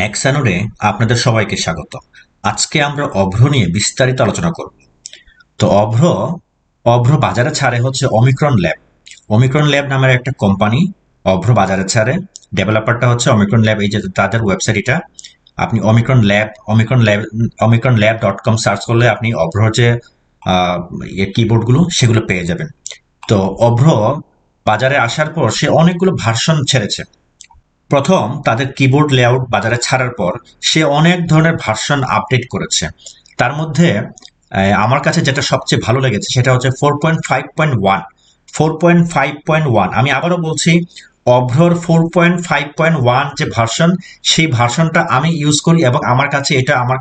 লেক্সানোরে আপনাদের সবাইকে স্বাগত। আজকে আমরা অভ্র নিয়ে বিস্তারিত আলোচনা করব। তো অভ্র বাজারে ছাড়ে হচ্ছে অমিক্রন ল্যাব। অমিক্রন ল্যাব নামের একটা কোম্পানি অভ্র বাজারে ছাড়ে। ডেভেলপারটা হচ্ছে অমিক্রন ল্যাব, এই যে তাদের ওয়েবসাইট এটা। আপনি অমিক্রন ল্যাব.com সার্চ করলে আপনি অভ্র যে কিবোর্ডগুলো সেগুলো পেয়ে যাবেন। তো অভ্র বাজারে আসার পর সে অনেকগুলো ভার্সন ছেড়েছে। প্রথম তাদের কিবোর্ড লেআউট বাজারে ছাড়ার পর সে অনেক ধরনের ভার্সন আপডেট করেছে। তার মধ্যে আমার কাছে যেটা সবচেয়ে ভালো লেগেছে সেটা হচ্ছে 4.5.1। 4.5.1 আমি আবারও বলছি, অভ্রর 4.5.1 যে ভার্সন, সেই ভার্সনটা আমি ইউজ করি এবং আমার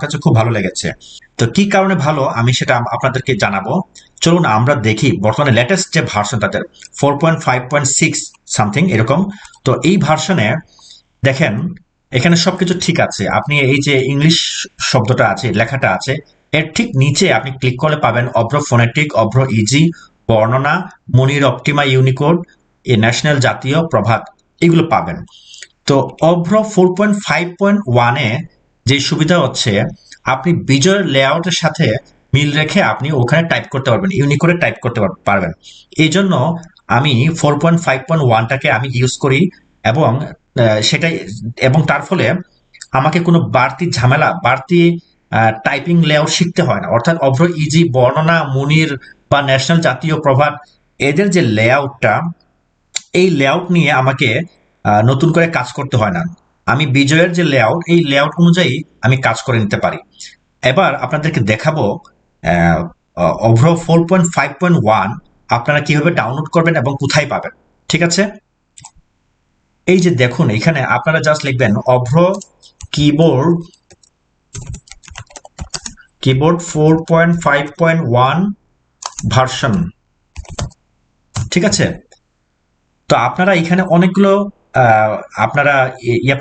কাছে খুব ভালো লেগেছে। তো কি কারণে ভালো আমি সেটা আপনাদেরকে জানাবো। চলুন আমরা দেখি বর্তমানে লেটেস্ট যে ভার্সন তাদের 4.5.6 সামথিং এরকম। তো এই ভার্সনে দেখেন এখানে সবকিছু ঠিক আছে। আপনি এই যে ইংলিশ শব্দটা আছে, লেখাটা আছে, এর ঠিক নিচে আপনি ক্লিক করলে পাবেন অভ্র ফোনেটিক, অভ্র ইজি, বর্ণনা, মনির অপটিমা ইউনিকোড, এ ন্যাশনাল জাতীয় প্রভাত, এগুলো পাবেন। তো অভ্র 4.5.1-এ যে সুবিধা হচ্ছে, আপনি বিজয়ের লেআউটের সাথে মিল রেখে আপনি ওখানে টাইপ করতে পারবেন, ইউনিকোডে টাইপ করতে পারবেন। এই জন্য আমি 4.5.1টাকে আমি ইউজ করি এবং সেটাই, এবং তার ফলে আমাকে কোনো বাড়তি টাইপিং লেআউট শিখতে হয় না। অর্থাৎ অভ্র ইজি, বর্ণনা, মুনির বা ন্যাশনাল জাতীয় প্রভাত, এদের যে লেআউটটা, এই লেআউট নিয়ে আমাকে নতুন করে কাজ করতে হয় না। আমি বিজয়ের যে লেআউট, এই লেআউট অনুযায়ী আমি কাজ করে নিতে পারি। এবার আপনাদেরকে দেখাবো অভ্র 4.5.1 আপনারা কিভাবে ডাউনলোড করবেন এবং কোথায় পাবেন। ঠিক আছে, এই যে দেখুন এখানে আপনারা জাস্ট লিখবেন অভ্র কিবোর্ড 4.5.1 ভার্সন। ঠিক আছে, তো আপনারা এখানে অনেকগুলো আপনারা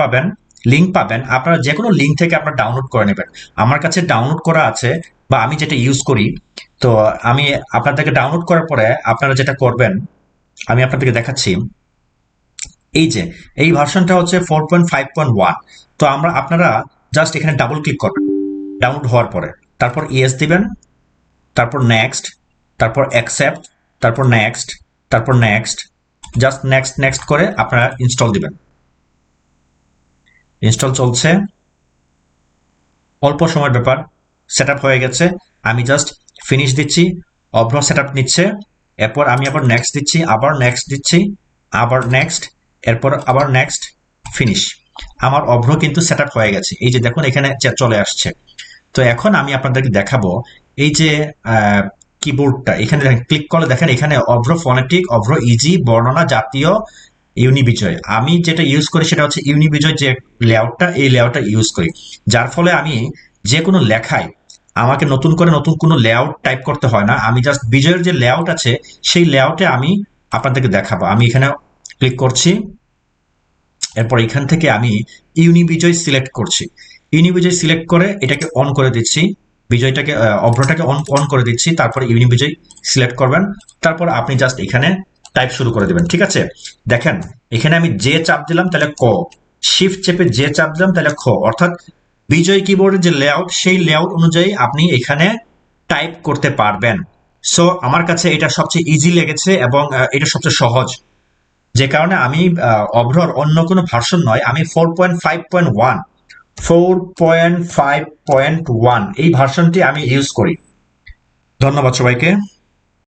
পাবেন, লিঙ্ক পাবেন। আপনারা যে কোনো লিঙ্ক থেকে আপনারা ডাউনলোড করে নেবেন। আমার কাছে ডাউনলোড করা আছে, বা আমি যেটা ইউজ করি। তো আমি আপনাদেরকে ডাউনলোড করার পরে আপনারা যেটা করবেন আমি আপনাদেরকে দেখাচ্ছি। এই ভার্সনটা হচ্ছে 4.5.1। তো আপনারা জাস্ট এখানে ডাবল ক্লিক করবেন ডাউনলোড হওয়ার পরে, তারপর ইয়েস দিবেন, তারপর নেক্সট, তারপর অ্যাকসেপ্ট, তারপর নেক্সট, তারপর নেক্সট, জাস্ট নেক্সট নেক্সট করে আপনারা ইনস্টল দিবেন। ইনস্টল চলছে, অল্প সময়ের ব্যাপার, সেট হয়ে গেছে। আমি জাস্ট ফিনিশ দিচ্ছি, অভ্র সেট নিচ্ছে। এরপর আমি আবার নেক্সট দিচ্ছি, আবার নেক্সট দিচ্ছি, আবার নেক্সট, এরপর আবার নেক্সট, ফিনিশ। আমার অভ্র কিন্তু সেট হয়ে গেছে। এই যে দেখুন এখানে চলে আসছে। তো এখন আমি আপনাদেরকে দেখাবো এই যে কিবোর্ডটা, এখানে ক্লিক করলে দেখেন এখানে অভ্র ফোনেটিক, অভ্র ইজি, বর্ণনা, জাতীয়, ইউনিবিজয়। আমি যেটা ইউজ করি সেটা হচ্ছে ইউনিবিজয় যে লেআউটটা, এই লেআউটটা ইউজ করি। যার ফলে আমি যে কোনো লেখায় আমাকে নতুন কোনো লেআউট টাইপ করতে হয় না। আমি জাস্ট বিজয়ের যে লেআউট আছে সেই লেআউটে আমি আপনাদেরকে দেখাবো। আমি এখানে ক্লিক করছি, এরপর এখান থেকে আমি ইউনিবিজয় সিলেক্ট করছি। ইউনিবিজয় সিলেক্ট করে এটাকে অন করে দিচ্ছি, বিজয়টাকে অভ্রটাকে অন করে দিচ্ছি। তারপরে ইউনিবিজয় সিলেক্ট করবেন, তারপর আপনি জাস্ট এখানে টাইপ শুরু করে দেবেন। ঠিক আছে, দেখেন এখানে আমি যে চাপ দিলাম তাহলে ক, শিফট চেপে যে চাপ দিলাম তাহলে খ। অর্থাৎ বিজয় কিবোর্ডের যে লেআউট, সেই লেআউট অনুযায়ী আপনি এখানে টাইপ করতে পারবেন। সো আমার কাছে এটা সবচেয়ে ইজি লেগেছে এবং এটা সবচেয়ে সহজ। যে কারণে আমি অভ্রর অন্য কোনো ভার্সন নয়, আমি 4.5.1 এই ভার্সনটি আমি ইউজ করি। ধন্যবাদ সবাইকে।